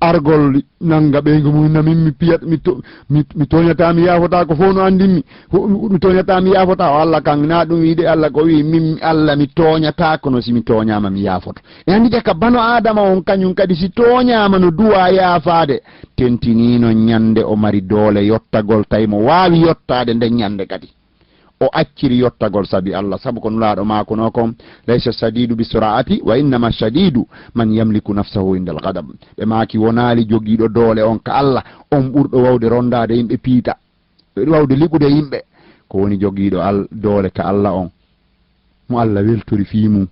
argol nanga ɓeygo mum namin mi piyat mi toñata mi yafota ko fof no andinmi mi toñata mi yafota o Allah kan na ɗum wiide Allah ko wi min Allah mi toñata kono si mi toñama mi yafoto e andi jaka bano adama on kañum kadi si toñama no duwa yafade tentinino ñande o mari doole yottagol tawi mo wawi yottade nden ñande kadi o acciri yottagol sabi Allah sabu ko nulaaɗo maako no kom laysa sadidu bisura'ati wa innama shadidu man yamliku nafsahu indal ghadab ɓe maaki wonaali jogiiɗo doole on ka Allah on ɓurɗo wawde rondade yimɓe piita wawde liɓude yimɓe ko woni jogiiɗo doole ka Allah on mo Allah weltori fii mum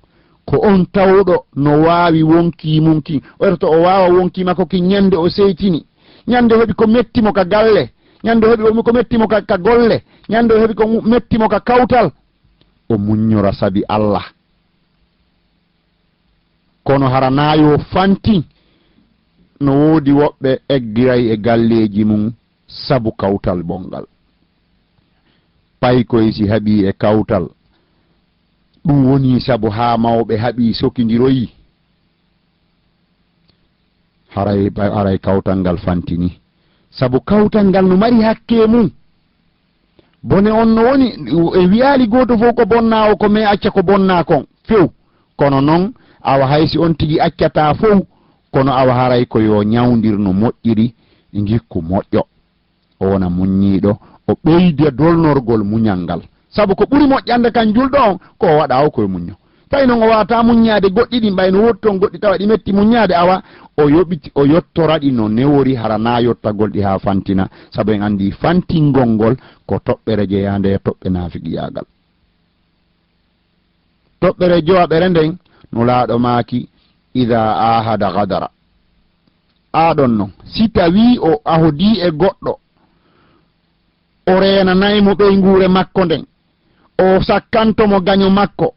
ko on tawɗo no waawi wonki mum ki oto o waawa wonkima ko ki ñande o seytini ñande heɓi ko mettimo ka galle ñande heɓi ko mettimo ka golle ñande heɓi ko mettimo ka kawtal o muññora sabi Allah kono hara naayo fanti no woodi woɓɓe eggiray e galleji mum sabu kawtal bongal pay koye si haɓi e kawtal ɗum woni sabu ha mawɓe haɓi sokidiroyi haray kawtal ngal fantini sabu kawtal ngal no mari hakke mum bone on no woni e wiyaali goto fof ko bonna o ko me acca ko bonna kon few kono noon awa haysi on tigi accata fof kono awa haray ko yo ñawdir no moƴƴiri gikku moƴƴo o wona muññiiɗo o ɓeyde dolnorgol muñal ngal sabu ko ɓuri moƴƴande kan julɗo on ko o waɗa o koye muñño tawi noon o wawata muññade goɗɗi ɗi mbayno wotton goɗɗi tawa ɗi metti muññade awa o yottora ɗi no newori hara na yottagol ɗi ha fantina sabu en andi fantingol ngol ko toɓɓere jeyande e toɓɓe naafiqiyagal toɓɓere jowaɓere nden no laaɗo maaki ida ahada gadara aɗon noon si tawi o ahodi e goɗɗo o renanaymo ɓeygure makko nden o sakkantomo gaño makko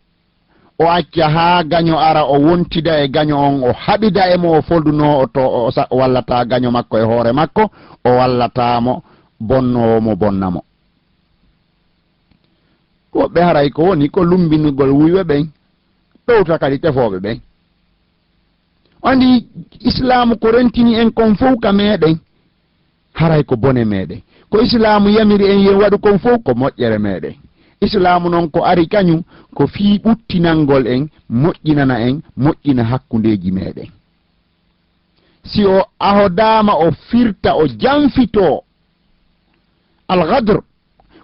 o acca ha gaño ara o wontida e gaño on o haɓida e mo o folduno o wallata gaño makko e hoore makko o wallatamo bonnowomo bonnamo woɓɓe haray ko woni ko lumbinugol wuyɓe ɓen ɗowta kadi tefoɓe ɓen andi islamu ko rentini en kon fof ka meɗen haray ko bone meɗen ko islamu yamiri en yen waɗu kon fof ko moƴƴere meɗen islamu noon ko ari kañum ko fii ɓuttinalngol en moƴƴinana en moƴƴina hakkundeji meɗen si o ahodama o firta o janfito algadre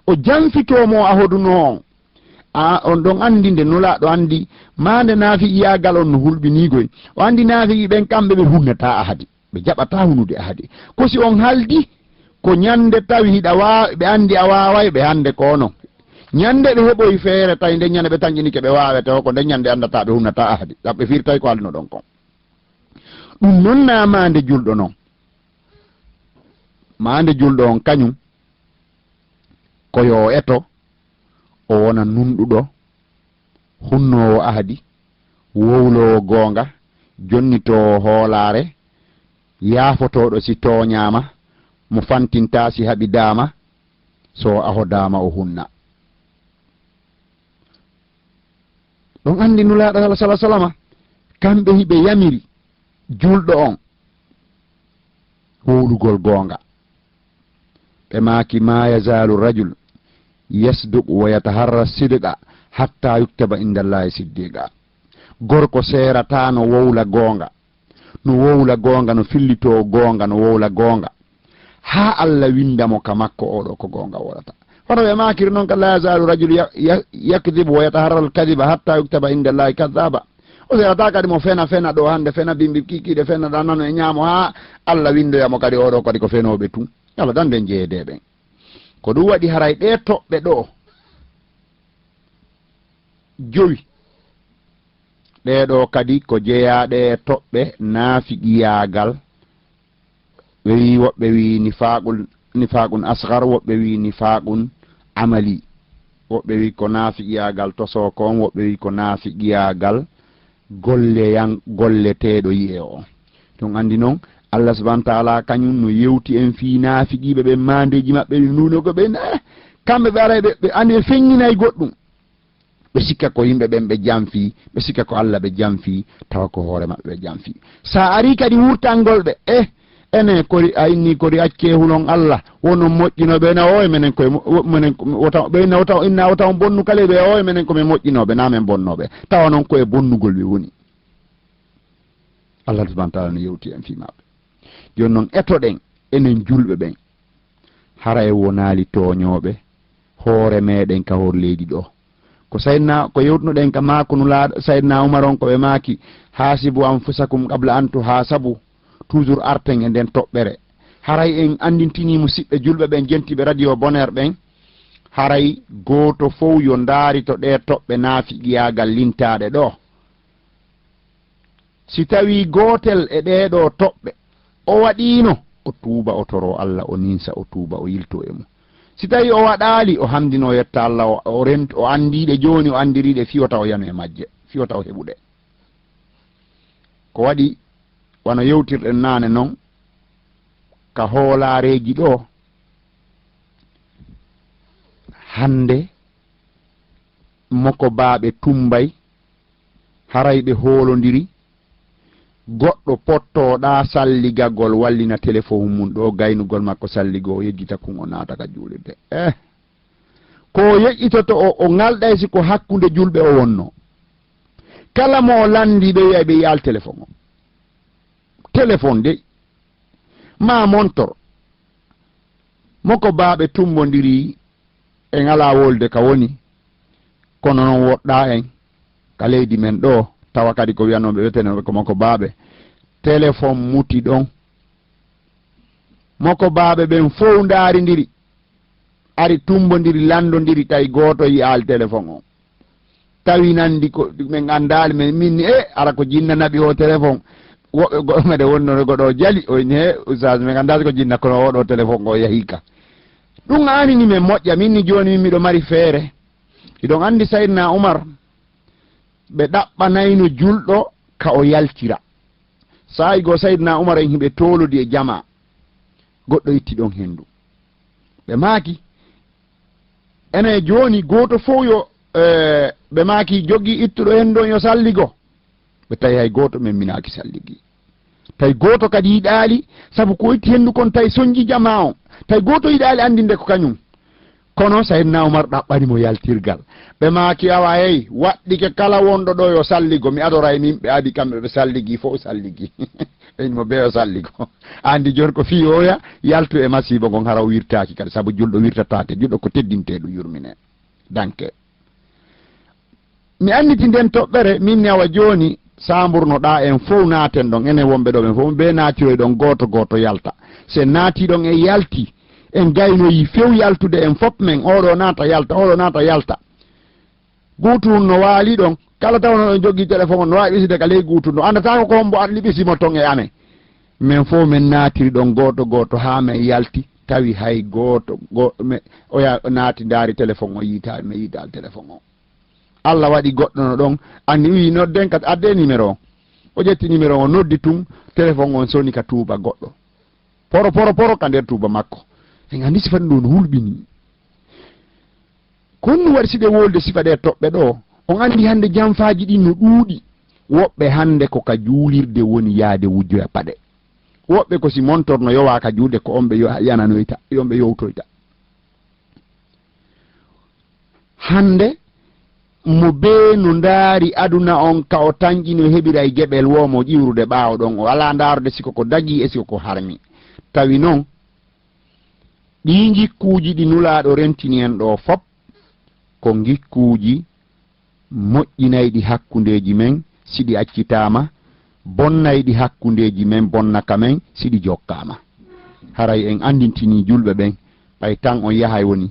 o janfitomo ahoduno on ɗon andi nde nulaɗo andi mande naafi iyagal on no hulɓinigoy o andi naafi ɓen kamɓe ɓe hunnata ahadi ɓe jaɓata hunude ahadi ko si on haldi ko ñande tawi hiɗa wawi ɓe andi a waway ɓe hande kono ñande ɓe heɓoy feere tawi nde ñande ɓe tañƴinike ɓe wawete o ko nde ñande andata ɓe hunnata ahadi ɓe firtay ko alno ɗon kon ɗum noon na mande julɗo noon mande julɗo on kañum koyo eto o wona nunɗuɗo hunnowo ahadi wowlowo goonga jonnitowo hoolare yaafotoɗo si toñama mo fantinta si haɓi dama so ahodama o hunna ɗon andi nulaɗo sala salama kamɓe hiɓe yamiri julɗo on wowlugol goonga ɓe maaki ma yazalu rajul yasduqu wa yataharra sidqa hatta yuktaba indallahi siddiqa gorko serata no wowla goonga no fillito goonga no wowla goonga ha Allah windamo ka makko oɗo ko goonga wolata hono ɓe makiri noon ka la yazalu rajul yakdibu wa yataharra alkadiba hatta yuktaba indallahi kadaba o serata kadi mo fena ɗo hande fena bimbi kikiɗe fena ɗannano e ñaamo ha Allah windoyamo kadi oɗo kadi ko fenoɓe tun Allah dan nden jeeyedeɓen ko ɗum waɗi haray ɗe toɓɓe ɗo joyi ɗeɗo kadi ko jeeyaɗe toɓɓe naafiqiyagal ɓe wi woɓɓe wi nifaqun asgar woɓɓe wi nifaqun amali woɓɓe wi ko naafiqiyagal tosokon woɓɓe wi ko naafiqiyagal golleteɗo yi'e o ɗum andi noon Allah subhanahu wa ta'ala kañum no yewti en fi naafiqiɓe ɓe mandeji maɓɓe nunogo ɓe kamɓe ɓe ara ɓe andi feŋŋinay goɗɗum ɓe sikka ko yimɓe ɓen ɓe jamfi ɓe sikka ko Allah ɓe jamfi tawa ko hoore maɓɓe ɓe jamfi sa ari kadi wurtangol ɓe ene kori a inni kori acce hulon Allah wono moƴƴinoɓe na o menen koye menen ɓe wota inna wota on bonnu kala ɓe o menen komin moƴƴinoɓe na men bonnoɓe tawa noon koye bonnugol ɓe woni Allah subhanahu wa ta'ala no yewti en fi maɓɓe joni noon etoɗen enen julɓe ɓen hara e wonali toñoɓe hoore meɗen ka hor leydi ɗo ko sayidna ko yewtunoɗen ka makunu laaɗo sayidna Umar on koɓe maaki hasibu anfusakum qabla an tuhasabu toujours arten e nden toɓɓere haray en andintini musidɓe julɓe ɓen jentiɓe radio bonheur ɓen haray goto fof yo ndaari to ɗe toɓɓe naafiqiyagal lintaɗe ɗo si tawi gotel e ɗeɗo toɓɓe o waɗino o tuuba o toro Allah o ninsa o tuuba o yilto e mum si tawi o waɗali o hamdino yetta Allah o rent o andiɗe joni o andiriɗe fiyota o yanu e majje fiyota o heɓuɗe ko waɗi wano yewtirɗen nane noon ka hoolareji ɗo hande moko baaɓe tumbay haray ɓe hoolodiri goɗɗo pottoɗa salligagol wallina téléphone mum ɗo gaynugol makko salligo o yejjita kun o naata ka juulirde ko yejjitoto o ngalɗay si ko hakkude julɓe o wonno kala mo o landi ɓe wiya ɓe yaal téléphone o téléphone de ma montor moko baaɓe tumbodiri en ala wolde ka woni kono noon woɗɗa en ka leydi men ɗo tawa kadi ko wiyanoɓe wetenoɓe ko moko baaɓe téléphone muti ɗon moko baaɓe ɓen fof daaridiri ari tumbodiri landodiri tawi goto yiyal téléphone o tawi nandi ko min andali men minni ara ko jinnanaɓi o téléphone woɓɓe goɗɗo wonno goɗo jali oyni usage min andali ko jinna kono oɗo téléphone o yahi ka ɗum anini men moƴƴa minni joni min miɗo mari feere iɗon andi Sayyidina Umar ɓe ɗaɓɓanayno julɗo ka o yaltira sayi go Sayyidina Umar en hiɓe tolodi e jama goɗɗo itti ɗon hendu ɓe maaki ene joni goto fof yo ɓe maaki jogui ittuɗo hendu on yo salligo ɓe tawi hay goto men minaki salligi tawi goto kadi yiɗali saabu ko itti hendu kon tawi soñji jama o tawi goto yiɗali andinde ko kañum kono Sayyidina Umar ɗaɓɓanimo yaltirgal ɓe maaki awa hey waɗɗike kala wonɗo ɗo yo salligo mi adora e min ɓe adi kamɓe ɓe salligi fof salligi ɓeynimo ɓe o salligo andi joni ko fi oya yaltu e masiba gon hara o wirtaki kadi saabu julɗo wirtatake julɗo ko teddinteɗo yurmine danke mi anditi nden toɓɓere minni awa joni samburnoɗa en fof naaten ɗon enen wonɓe ɗo ɓen fof ɓe naatiroy ɗon goto goto yalta se naati ɗon en yalti en gaynoyi few yaltude en fop men oɗo naata yalta oɗo naata yalta guutum no waali ɗon kala tawno ɗon jogui téléphone no wawi ɓiside ka ley guutum no andata ko hombo aɗa liɓisimo ton e amen min fof min naatiri ɗon goto goto ha min yalti tawi hay goto oya naati daari téléphone o yiitali mi yiital téléphone o Allah waɗi goɗɗo no ɗon anni wi nodden ka adde numéro o o ƴetti numéro o noddi tun téléphone on soni ka tuuba goɗɗo poro ka nder tuuba makko en andi sifa ɗum no hulɓini konno waɗi siɗe wolde sifa ɗe toɓɓe ɗo on andi hande janfaji ɗi no ɗuuɗi woɓɓe hande ko ka juulirde woni yaade wujjoya paɗe woɓɓe ko si montorno yowa ka juulde ko on ɓe yananoyta yonɓe yowtoyta hande mo be no ndaari aduna on ka o tanƴino heɓira e geɓel womo ƴiwrude ɓaawo ɗon o ala ndaarude siko ko dagi e siko ko harmi tawi noon ɗi gikkuuji ɗi nulaaɗo rentini en ɗo fop ko gikkuuji moƴƴinayɗi hakkundeji men siɗi accitama bonnayɗi hakkundeji men bonnaka men siɗi jokkama haray en andintini julɓe ɓen ɓay tan on yahay woni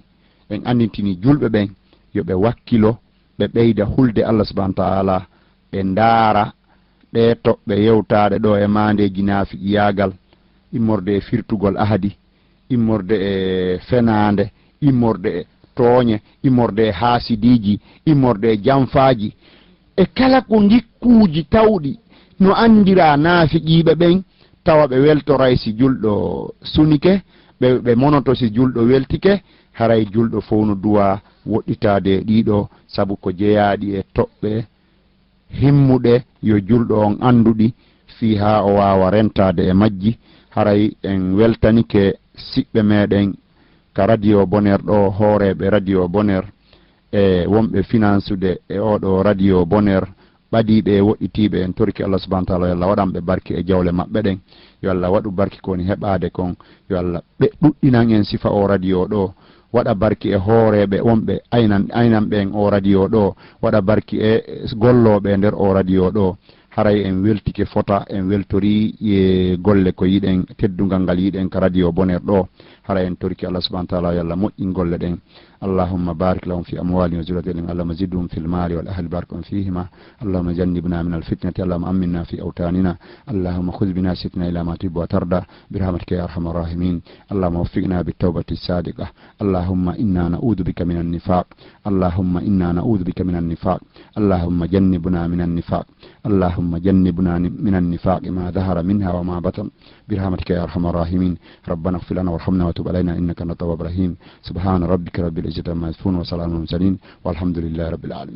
en andintini julɓe ɓen yo ɓe wakkilo ɓe ɓeyda hulde Allah subhanahu wa ta'ala ɓe ndaara ɗe toɓɓe yewtaade ɗo e maandeji naafiqi yaagal immorde e firtugol ahadi immorde e fenaande immorde e tooñe immorde e haasidiji immorde e jamfaaji e kala ko ngikkuuji tawɗi no andira naafiqiiɓe ɓen tawa ɓe weltoray si julɗo sunike ɓe monoto si julɗo weltike haray julɗo fof no duwa woɗɗitaade ɗiɗo sabu ko jeyaaɗi e toɓɓe himmuɗe yo julɗo on anduɗi fii haa o waawa rentaade e majji haray en weltanike siɓɓe meɗen ka radio bonheur ɗo hooreɓe radio bonheur e wonɓe finansude e oɗo radio bonheur ɓadiɓe e woɗɗitiɓe en torki Allah subhanahu wa ta'ala yo Allah waɗanɓe barke e jawle maɓɓe ɗen yo Allah waɗu barke koni heɓade kon yo Allah ɓe ɗuɗɗinan en sifa o radio ɗo waɗa barki e hooreɓe wonɓe aynan ɓen o radio ɗo waɗa barki e golloɓe nder o radio ɗo haray en weltike fota en weltori e golle ko yiɗen teddungal ngal yiɗen ka radio bonheur ɗo haray en torki Allah subhanahu wa ta'ala yo Allah moƴƴin golle ɗen اللهم بارك لهم في أموالهم وزرياتهم اللهم زدهم في المال والأهل بارك فيهما اللهم جنبنا من الفتنة اللهم أمنا في أوطاننا اللهم خذ بناستنا إلى ما تحب وترضى برحمتك يا أرحم الراحمين اللهم وفقنا بالتوبة الصادقة اللهم إنا نعوذ بك من النفاق اللهم إنا نعوذ بك من النفاق اللهم جنبنا من النفاق اللهم جنبنا من النفاق ما ظهر منها وما بطن برحمتك يا أرحم الراحمين ربنا اغفر لنا وارحمنا وتب علينا إنك أنت التواب الرحيم سبحان ربك رب العزة عما يصفون وسلام على المرسلين والحمد لله رب العالمين